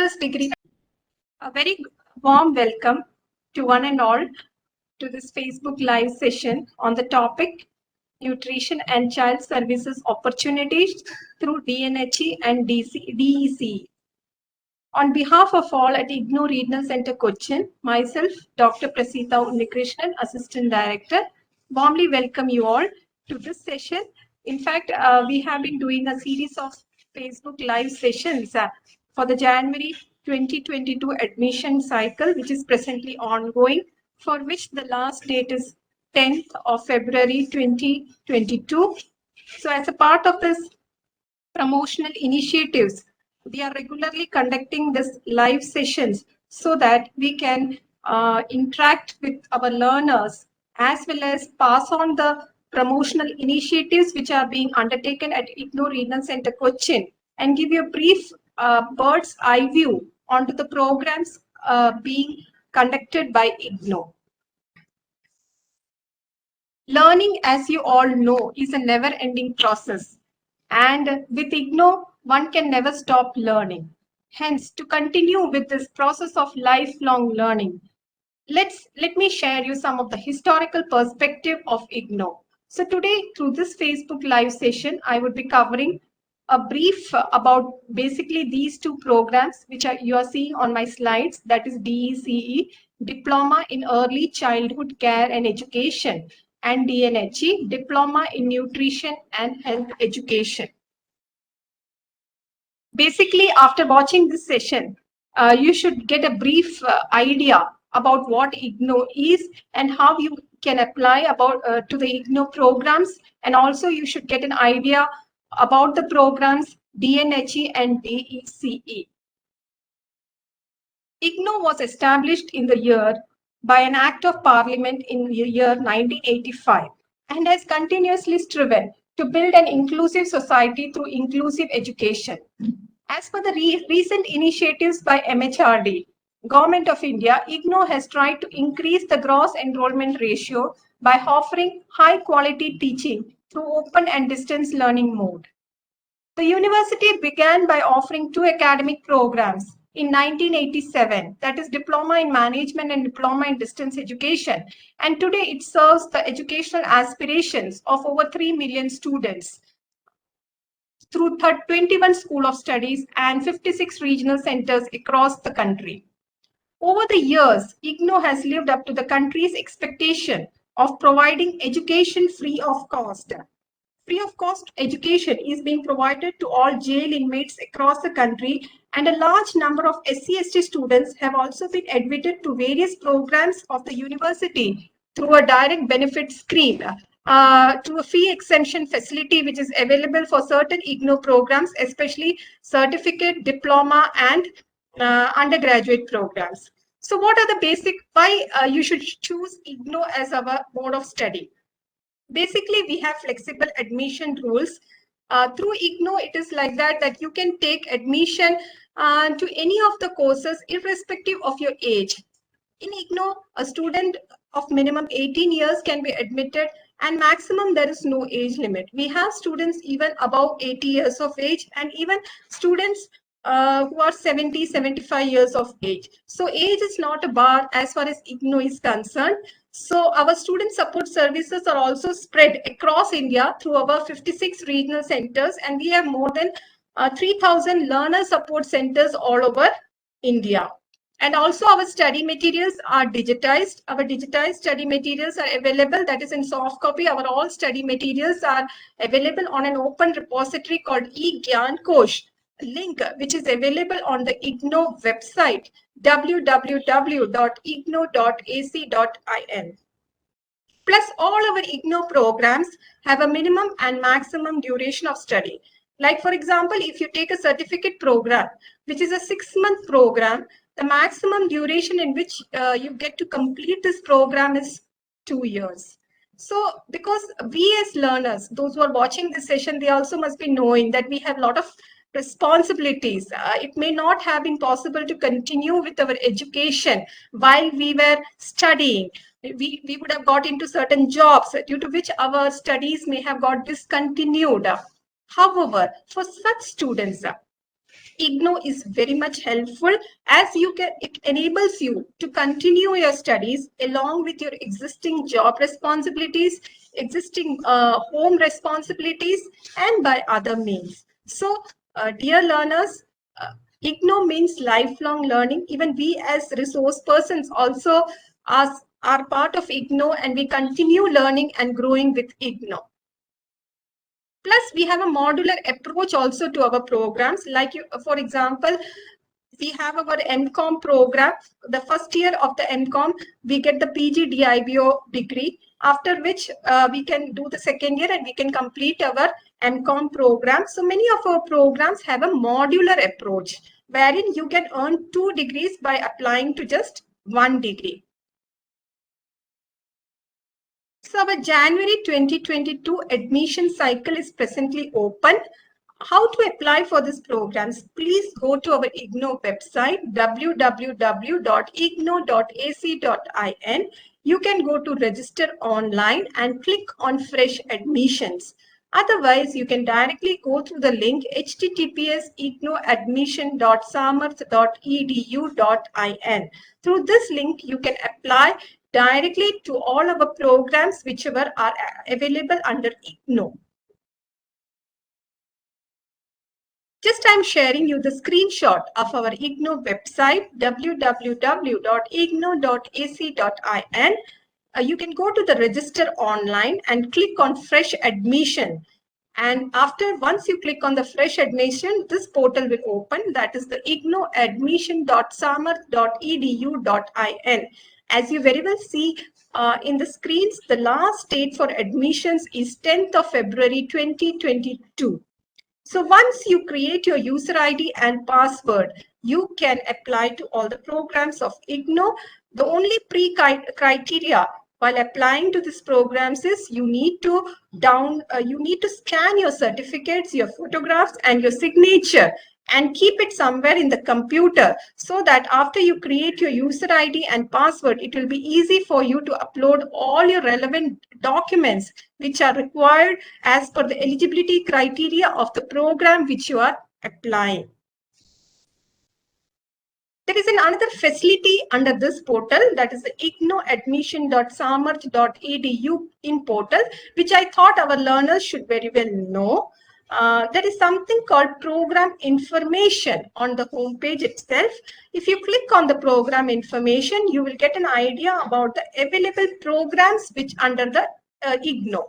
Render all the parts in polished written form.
Bachelor's degree. A very warm welcome to one and all to this Facebook Live session on the topic Nutrition and Child Services Opportunities through DNHE and Dece. On behalf of all at IGNOU Regional Centre Cochin, myself, Dr. Prasita Unnikrishnan, Assistant Director, warmly welcome you all to this session. In fact, we have been doing a series of Facebook Live sessions for the January 2022 admission cycle, which is presently ongoing, for which the last date is 10th of February 2022. So as a part of this promotional initiatives, we are regularly conducting this live sessions so that we can interact with our learners as well as pass on the promotional initiatives which are being undertaken at IGNOU Regional Centre Cochin and give you a brief bird's eye view onto the programs being conducted by IGNOU. Learning, as you all know, is a never-ending process. And with IGNOU, one can never stop learning. Hence, to continue with this process of lifelong learning, let me share you some of the historical perspective of IGNOU. So today, through this Facebook Live session, I would be covering a brief about basically these two programs, which you are seeing on my slides, that is DECE, Diploma in Early Childhood Care and Education, and DNHE, Diploma in Nutrition and Health Education. Basically, after watching this session, you should get a brief idea about what IGNOU is and how you can apply to the IGNOU programs, and also you should get an idea about the programs DNHE and DECE. IGNOU was established in the year by an Act of Parliament in the year 1985 and has continuously striven to build an inclusive society through inclusive education. As per the recent initiatives by MHRD, Government of India, IGNOU has tried to increase the gross enrollment ratio by offering high quality teaching through open and distance learning mode. The university began by offering two academic programs in 1987, that is Diploma in Management and Diploma in Distance Education, and today it serves the educational aspirations of over 3 million students through 21 School of Studies and 56 regional centers across the country. Over the years, IGNOU has lived up to the country's expectation of providing education free of cost. Free of cost education is being provided to all jail inmates across the country, and a large number of SC/ST students have also been admitted to various programs of the university through a direct benefit scheme, to a fee exemption facility which is available for certain IGNOU programs, especially certificate, diploma, and undergraduate programs. So what are the basic, why you should choose IGNOU as our mode of study? Basically, we have flexible admission rules. Through IGNOU, it is like that you can take admission to any of the courses irrespective of your age. In IGNOU, a student of minimum 18 years can be admitted, and maximum there is no age limit. We have students even above 80 years of age, and even students who are 70, 75 years of age. So age is not a bar as far as IGNOU is concerned. So our student support services are also spread across India through our 56 regional centers, and we have more than 3,000 learner support centers all over India. And also our study materials are digitized. Our digitized study materials are available, that is in soft copy. Our all study materials are available on an open repository called IGNOU link, which is available on the IGNOU website, www.ignou.ac.in. Plus, all our IGNOU programs have a minimum and maximum duration of study. Like, for example, if you take a certificate program, which is a 6-month program, the maximum duration in which you get to complete this program is 2 years. So, because we as learners, those who are watching this session, they also must be knowing that we have a lot of responsibilities. It may not have been possible to continue with our education while we were studying. We would have got into certain jobs due to which our studies may have got discontinued. However, for such students, IGNOU is very much helpful as it enables you to continue your studies along with your existing job responsibilities, existing home responsibilities, and by other means. So, dear learners, IGNOU means lifelong learning. Even we as resource persons also are part of IGNOU, and we continue learning and growing with IGNOU. Plus, we have a modular approach also to our programs. Like, for example, we have our MCOM program. The first year of the MCOM, we get the PG DIBO degree, after which we can do the second year and we can complete our MCOM program. So many of our programs have a modular approach, wherein you can earn 2 degrees by applying to just 1 degree. So our January 2022 admission cycle is presently open. How to apply for these programs? Please go to our IGNOU website, www.igno.ac.in. You can go to register online and click on fresh admissions. Otherwise, you can directly go through the link https://ignoadmission.samarth.edu.in. Through this link, you can apply directly to all our programs whichever are available under IGNOU. Just I'm sharing you the screenshot of our IGNOU website, www.igno.ac.in. You can go to the register online and click on fresh admission. And once you click on the fresh admission, this portal will open. That is the ignoadmission.samarth.edu.in. As you very well see in the screens, the last date for admissions is 10th of February 2022. So once you create your user ID and password, you can apply to all the programs of IGNOU. The only criteria while applying to these programs is you need to scan your certificates, your photographs, and your signature, and keep it somewhere in the computer, so that after you create your user ID and password, it will be easy for you to upload all your relevant documents which are required as per the eligibility criteria of the program which you are applying. There is another facility under this portal, that is the ignoadmission.samarth.edu in portal, which I thought our learners should very well know. There is something called program information on the home page itself. If you click on the program information, you will get an idea about the available programs which under the IGNOU.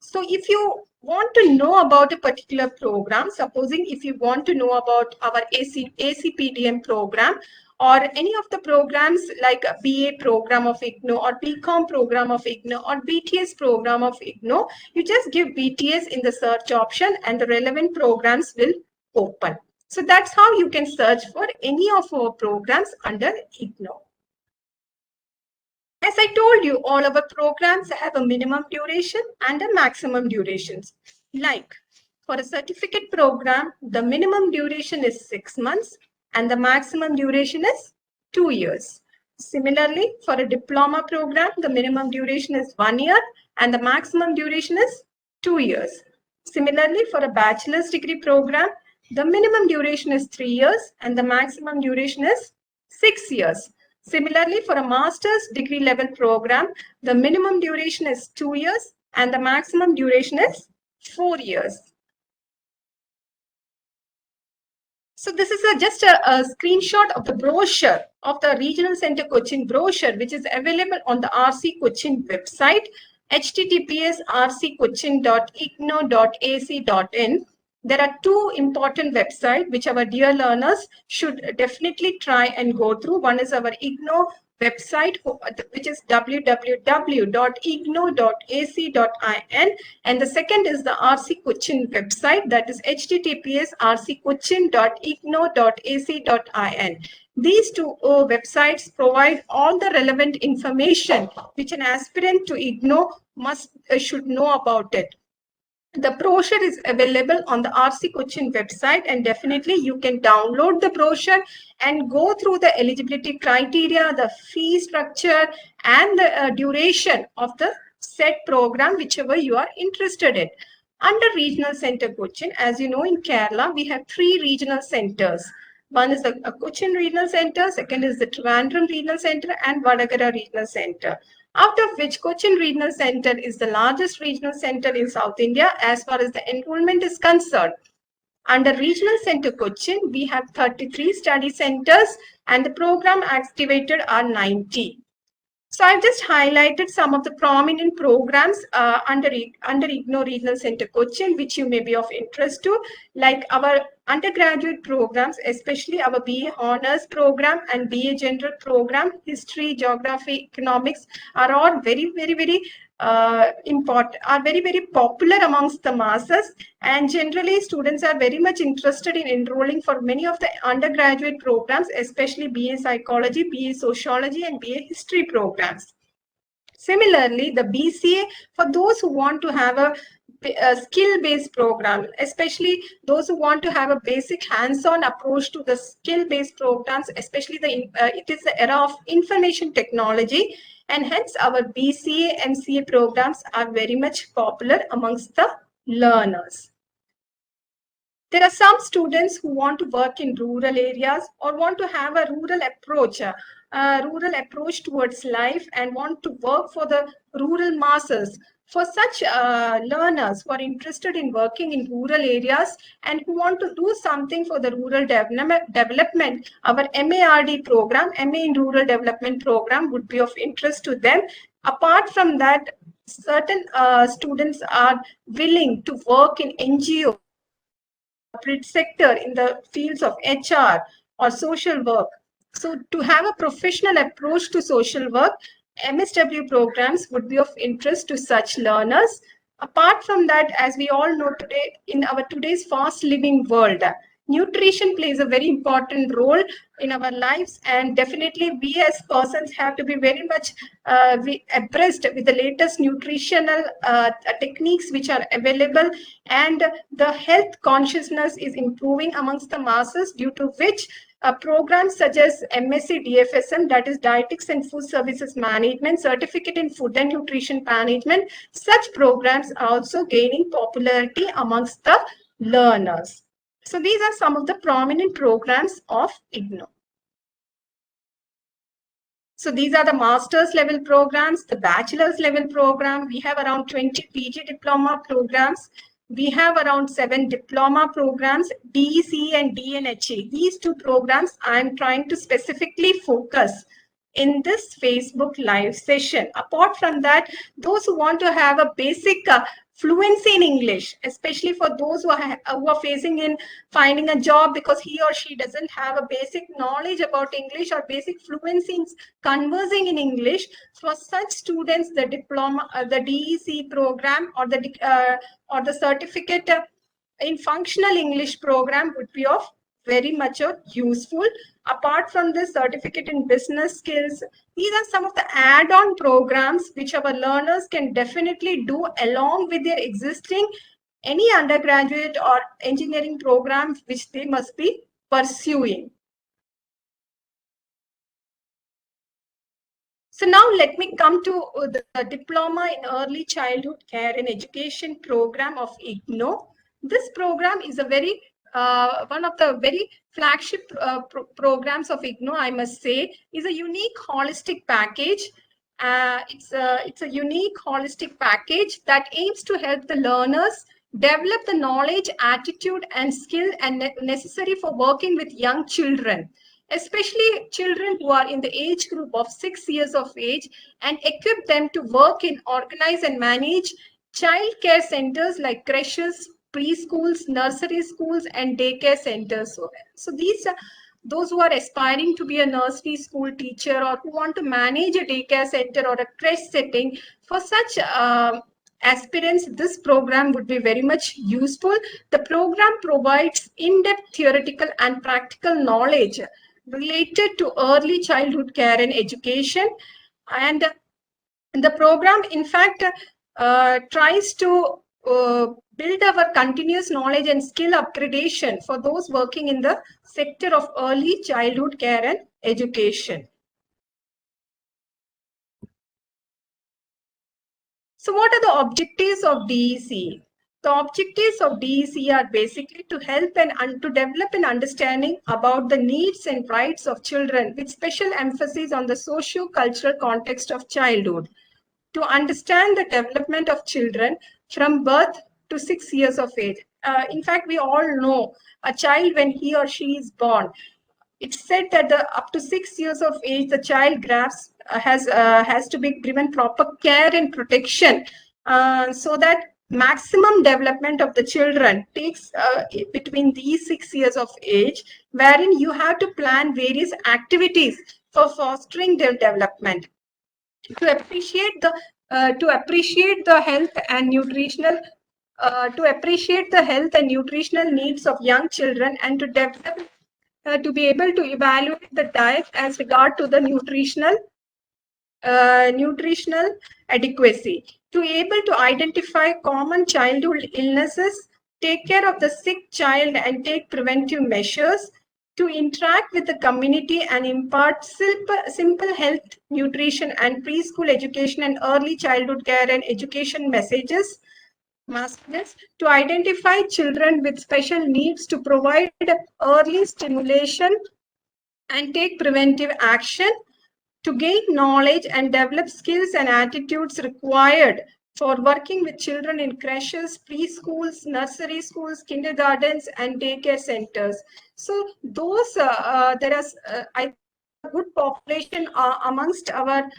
So if you want to know about a particular program, supposing if you want to know about our ACPDM program, or any of the programs like a BA program of IGNOU, or BCom program of IGNOU, or BTS program of IGNOU, you just give BTS in the search option and the relevant programs will open. So that's how you can search for any of our programs under IGNOU. As I told you, all our programs have a minimum duration and a maximum durations. Like for a certificate program, the minimum duration is 6 months and the maximum duration is 2 years. Similarly, for a diploma program, the minimum duration is 1 year and the maximum duration is 2 years. Similarly, for a bachelor's degree program, the minimum duration is 3 years and the maximum duration is 6 years. Similarly, for a master's degree level program, the minimum duration is 2 years and the maximum duration is 4 years. So this is just a screenshot of the brochure of the Regional Centre Cochin brochure, which is available on the RC Cochin website, https://rccochin.igno.ac.in. There are 2 important websites which our dear learners should definitely try and go through. One is our IGNOU website, which is www.igno.ac.in, and the second is the RC Cochin website, that is https://rccochin.igno.ac.in. These 2 websites provide all the relevant information which an aspirant to IGNOU should know about it. The brochure is available on the RC Cochin website, and definitely you can download the brochure and go through the eligibility criteria, the fee structure, and the duration of the set program, whichever you are interested in. Under Regional Centre Cochin, as you know, in Kerala, we have 3 regional centres. One is the Cochin Regional Centre, second is the Trivandrum Regional Centre, and Vadagara Regional Centre. Out of which Cochin Regional Centre is the largest regional centre in South India as far as the enrollment is concerned. Under Regional Centre Cochin, we have 33 study centres and the program activated are 90. So I've just highlighted some of the prominent programs under IGNOU Regional Centre Cochin, which you may be of interest to, like our undergraduate programs, especially our BA Honours program and BA General program, History, Geography, Economics are all very important, are very popular amongst the masses, and generally students are very much interested in enrolling for many of the undergraduate programs, especially BA Psychology, BA Sociology, and BA History programs. Similarly, the BCA, for those who want to have a skill-based program, especially those who want to have a basic hands-on approach to the skill-based programs, especially it is the era of information technology, and hence our BCA, MCA programs are very much popular amongst the learners. There are some students who want to work in rural areas or want to have a rural approach towards life and want to work for the rural masses. For such learners who are interested in working in rural areas and who want to do something for the rural development, our MARD program, MA in Rural Development program would be of interest to them. Apart from that, certain students are willing to work in NGO sector in the fields of HR or social work. So to have a professional approach to social work, MSW programs would be of interest to such learners. Apart from that, as we all know today, in our today's fast living world, nutrition plays a very important role in our lives, and definitely we as persons have to be very much abreast with the latest nutritional techniques which are available, and the health consciousness is improving amongst the masses, due to which programs such as MSc DFSM, that is Dietetics and Food Services Management, Certificate in Food and Nutrition Management, such programs are also gaining popularity amongst the learners. So these are some of the prominent programs of IGNOU. So these are the master's level programs, the bachelor's level program. We have around 20 PG diploma programs. We have around 7 diploma programs, Dece and DNHE. These 2 programs I am trying to specifically focus in this Facebook live session. Apart from that, those who want to have a basic fluency in English, especially for those who are facing in finding a job because he or she doesn't have a basic knowledge about English or basic fluency in conversing in English. For such students, the diploma, the DEC program or the certificate in functional English program would be of very much useful. Apart from this, certificate in business skills, these are some of the add-on programs which our learners can definitely do along with their existing any undergraduate or engineering programs which they must be pursuing. So now let me come to the Diploma in Early Childhood Care and Education program of IGNOU. This program is a very one of the very flagship programs of IGNOU, I must say, is a unique holistic package. It's a unique holistic package that aims to help the learners develop the knowledge, attitude, and skill necessary for working with young children, especially children who are in the age group of 6 years of age, and equip them to work in, organize, and manage child care centers like creches, preschools, nursery schools, and daycare centers. So these are those who are aspiring to be a nursery school teacher or who want to manage a daycare center or a creche setting. For such aspirants, this program would be very much useful. The program provides in-depth theoretical and practical knowledge related to early childhood care and education. And the program, in fact, tries to build our continuous knowledge and skill upgradation for those working in the sector of early childhood care and education. So what are the objectives of DEC? The objectives of DEC are basically to help and to develop an understanding about the needs and rights of children with special emphasis on the socio-cultural context of childhood, to understand the development of children from birth to 6 years of age. In fact, we all know a child when he or she is born, it's said that up to 6 years of age, the child has to be given proper care and protection, so that maximum development of the children takes between these 6 years of age, wherein you have to plan various activities for fostering their development, to appreciate the health and nutritional needs of young children, and to develop to be able to evaluate the diet as regard to the nutritional adequacy, to able to identify common childhood illnesses, take care of the sick child and take preventive measures, to interact with the community and impart simple health, nutrition and preschool education and early childhood care and education messages, to identify children with special needs, to provide early stimulation and take preventive action, to gain knowledge and develop skills and attitudes required for working with children in creches, preschools, nursery schools, kindergartens, and daycare centers. So those there is I a good population amongst our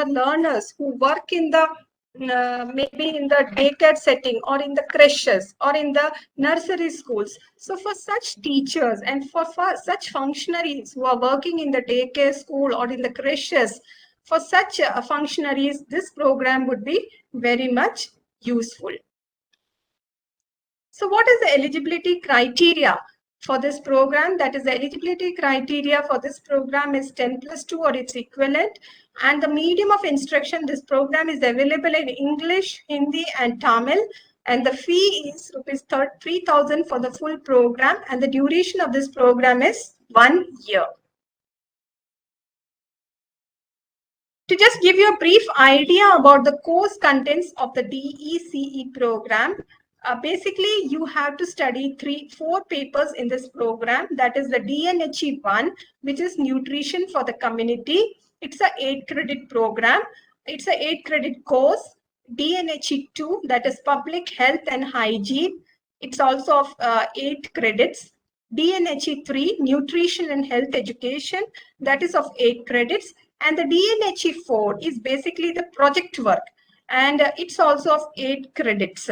learners who work in the maybe in the daycare setting or in the creches or in the nursery schools. So for such teachers and for such functionaries who are working in the daycare school or in the creches, for such functionaries, this program would be very much useful. So what is the eligibility criteria for this program? That is, the eligibility criteria for this program is 10+2 or its equivalent. And the medium of instruction, this program is available in English, Hindi and Tamil. And the fee is rupees 3,000 for the full program. And the duration of this program is 1 year. To just give you a brief idea about the course contents of the DECE program, basically you have to study 4 papers in this program. That is the DNHE 1, which is nutrition for the community. It's a 8-credit program. It's a 8-credit course. DNHE 2, that is public health and hygiene. It's also of 8 credits. DNHE 3, nutrition and health education, that is of 8 credits. And the DNHE 4 is basically the project work, and it's also of 8 credits.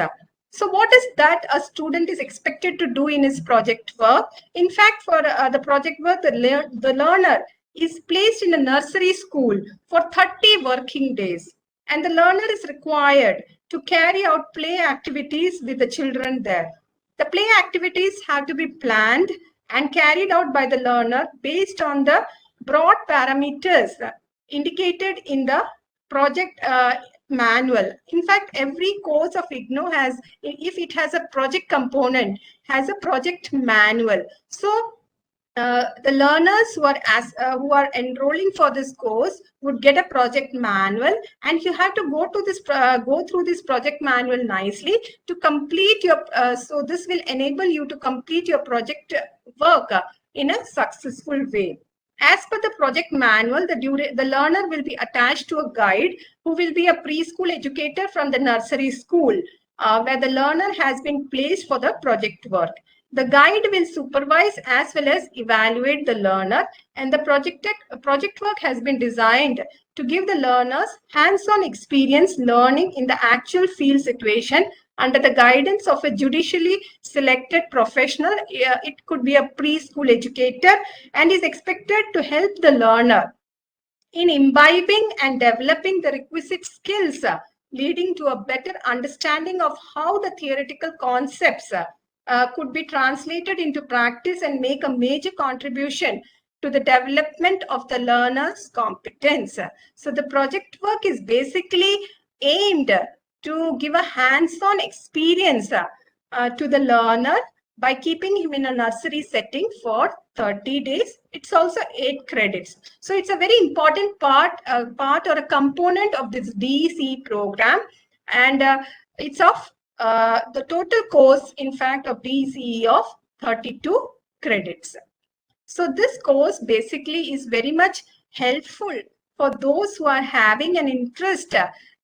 So what is that a student is expected to do in his project work? In fact, for the project work, the learner is placed in a nursery school for 30 working days, and the learner is required to carry out play activities with the children there. The play activities have to be planned and carried out by the learner based on the broad parameters indicated in the project manual. In fact, every course of IGNOU has, if it has a project component, has a project manual. So the learners who are enrolling for this course would get a project manual, and you have to go through this project manual nicely to complete your. So this will enable you to complete your project work in a successful way. As per the project manual, the learner will be attached to a guide who will be a preschool educator from the nursery school, where the learner has been placed for the project work. The guide will supervise as well as evaluate the learner, and the project work has been designed to give the learners hands-on experience learning in the actual field situation under the guidance of a judicially selected professional. It could be a preschool educator, and is expected to help the learner in imbibing and developing the requisite skills, leading to a better understanding of how the theoretical concepts could be translated into practice and make a major contribution to the development of the learner's competence. So the project work is basically aimed to give a hands-on experience to the learner by keeping him in a nursery setting for 30 days. It's also 8 credits. So it's a very important part or a component of this DEC program, and it's of the total course, in fact, of DCE of 32 credits. So this course basically is very much helpful for those who are having an interest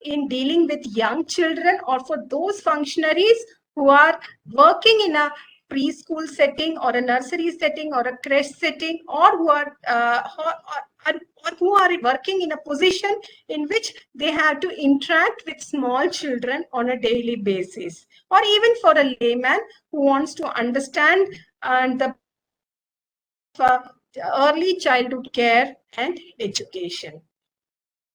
in dealing with young children, or for those functionaries who are working in a preschool setting or a nursery setting or a creche setting, or who are working in a position in which they have to interact with small children on a daily basis, or even for a layman who wants to understand the early childhood care and education.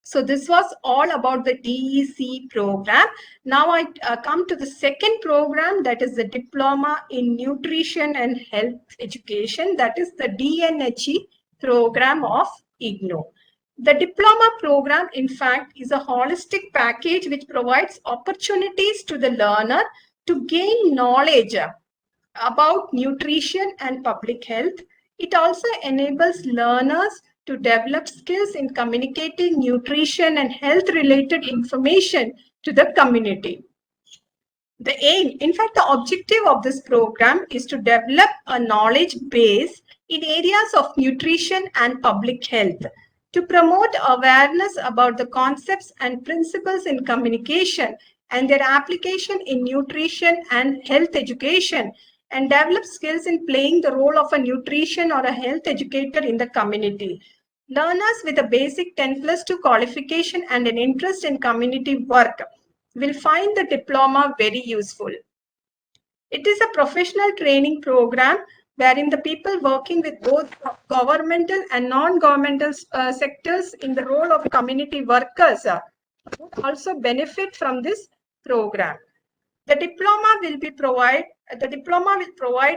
So this was all about the DEC program. Now I come to the second program, that is the Diploma in Nutrition and Health Education, that is the DNHE program of IGNO. The diploma program, in fact, is a holistic package which provides opportunities to the learner to gain knowledge about nutrition and public health. It also enables learners to develop skills in communicating nutrition and health-related information to the community. The aim, in fact, the objective of this program is to develop a knowledge base in areas of nutrition and public health, to promote awareness about the concepts and principles in communication and their application in nutrition and health education, and develop skills in playing the role of a nutrition or a health educator in the community. Learners with a basic 10+2 qualification and an interest in community work will find the diploma very useful. It is a professional training program wherein the people working with both governmental and non-governmental sectors in the role of community workers would also benefit from this program. The diploma will provide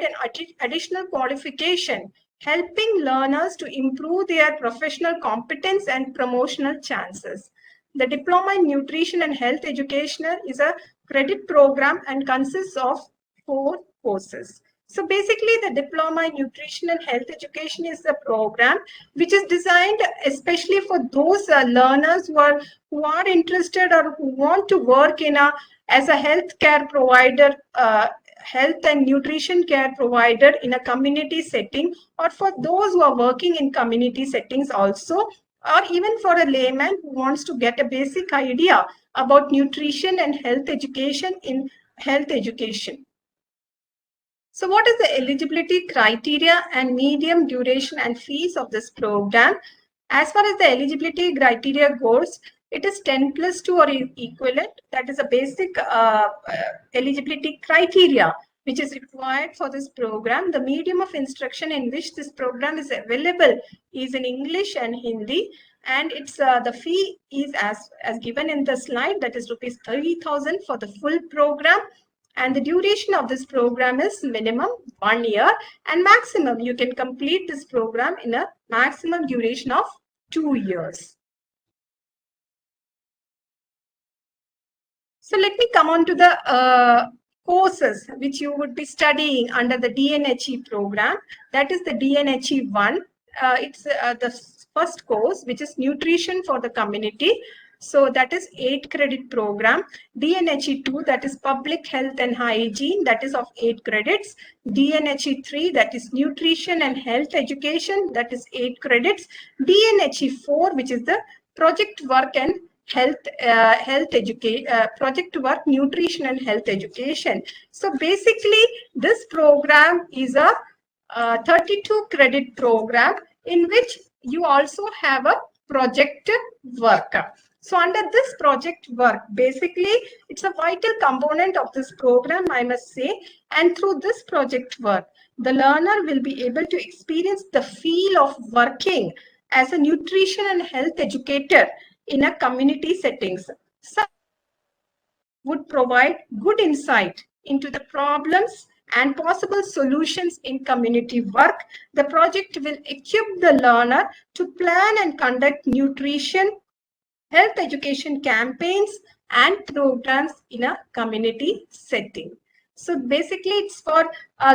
an additional qualification, helping learners to improve their professional competence and promotional chances. The Diploma in Nutrition and Health Education is a credit program and consists of 4 courses. So basically, the Diploma in Nutrition and Health Education is a program which is designed especially for those learners who are interested or who want to work as a healthcare provider, health and nutrition care provider in a community setting, or for those who are working in community settings also, or even for a layman who wants to get a basic idea about nutrition and health education in health education. So what is the eligibility criteria and medium duration and fees of this program? As far as the eligibility criteria goes, it is 10+2 or equivalent. That is a basic eligibility criteria which is required for this program. The medium of instruction in which this program is available is in English and Hindi, and it's the fee is as given in the slide, that is rupees 30,000 for the full program. And the duration of this program is minimum 1 year, and maximum you can complete this program in a maximum duration of 2 years. So let me come on to the courses which you would be studying under the DNHE program. That is the DNHE 1. It's the first course, which is Nutrition for the Community. So that is 8 credit program. DNHE 2, that is Public Health and Hygiene, that is of 8 credits. DNHE 3, that is Nutrition and Health Education, that is 8 credits. DNHE 4, which is the Project Work and Project Work, Nutrition and Health Education. So basically, this program is a 32 credit program in which you also have a project work. So under this project work, basically, it's a vital component of this program, I must say. And through this project work, the learner will be able to experience the feel of working as a nutrition and health educator in a community settings. Some would provide good insight into the problems and possible solutions in community work. The project will equip the learner to plan and conduct nutrition, health education campaigns and programs in a community setting. So basically, it's for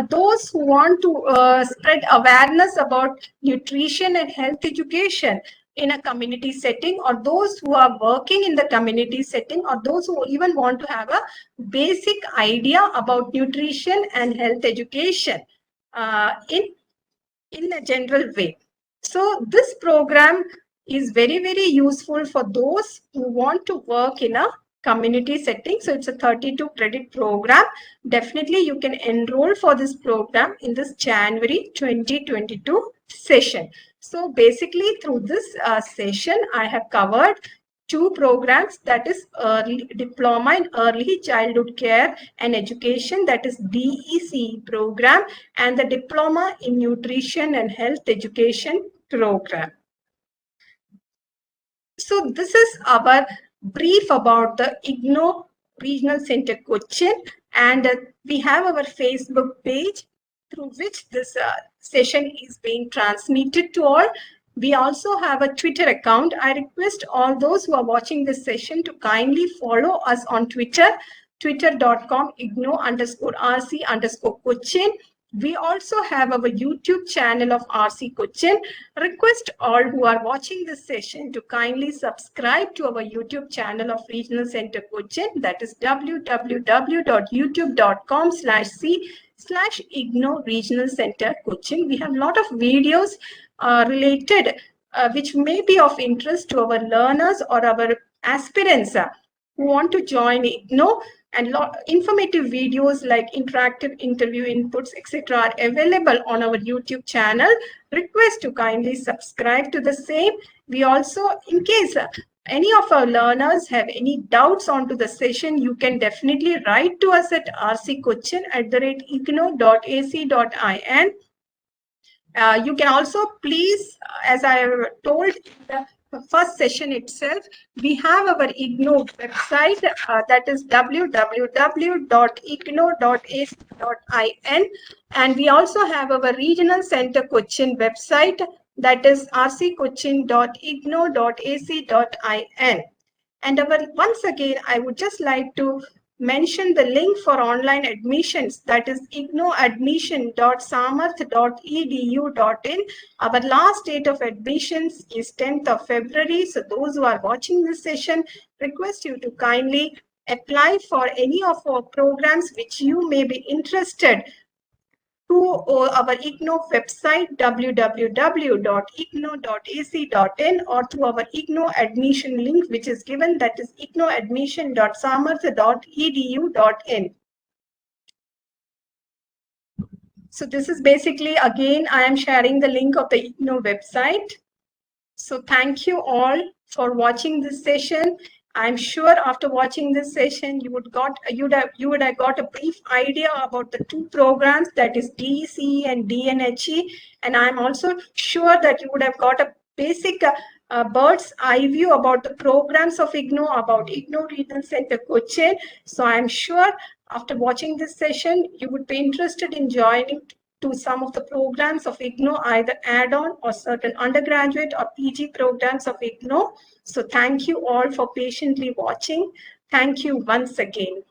those who want to spread awareness about nutrition and health education. in a community setting, or those who are working in the community setting, or those who even want to have a basic idea about nutrition and health education in a general way. So this program is very, very useful for those who want to work in a community setting. So it's a 32 credit program. Definitely you can enroll for this program in this January 2022 session. So basically through this session, I have covered two programs, that is Diploma in Early Childhood Care and Education, that is DEC program, and the Diploma in Nutrition and Health Education program. So this is our brief about the IGNOU Regional Centre Cochin, and we have our Facebook page through which this session is being transmitted to all. We also have a Twitter account. I request all those who are watching this session to kindly follow us on Twitter, twitter.com igno_rc_Cochin. We also have our YouTube channel of RC Cochin. Request all who are watching this session to kindly subscribe to our YouTube channel of Regional Centre Cochin, that is www.youtube.com/c/IGNOU Regional Centre Cochin. We have a lot of videos related which may be of interest to our learners or our aspirants who want to join IGNOU, and informative videos like interactive interview inputs, etc. are available on our YouTube channel. Request to kindly subscribe to the same. We also, in case any of our learners have any doubts onto the session, you can definitely write to us at rccochin@igno.ac.in. You can also please, as I have told in the first session itself, we have our IGNOU website, that is www.igno.ac.in, and we also have our Regional Centre Cochin website, that is rccochin.igno.ac.in. And once again, I would just like to mention the link for online admissions, that is ignoadmission.samarth.edu.in. Our last date of admissions is 10th of February. So those who are watching this session, request you to kindly apply for any of our programs which you may be interested to our IGNOU website, www.igno.ac.in, or through our IGNOU admission link, which is given, that is ignoadmission.samarth.edu.in. So this is basically, again, I am sharing the link of the IGNOU website. So thank you all for watching this session. I'm sure after watching this session, you would have got a brief idea about the two programs, that is DEC and DNHE, and I'm also sure that you would have got a basic bird's eye view about the programs of IGNOU, about IGNOU Regional Centre Cochin. So I'm sure after watching this session, you would be interested in joining to some of the programs of IGNOU, either add-on or certain undergraduate or PG programs of IGNOU. So thank you all for patiently watching. Thank you once again.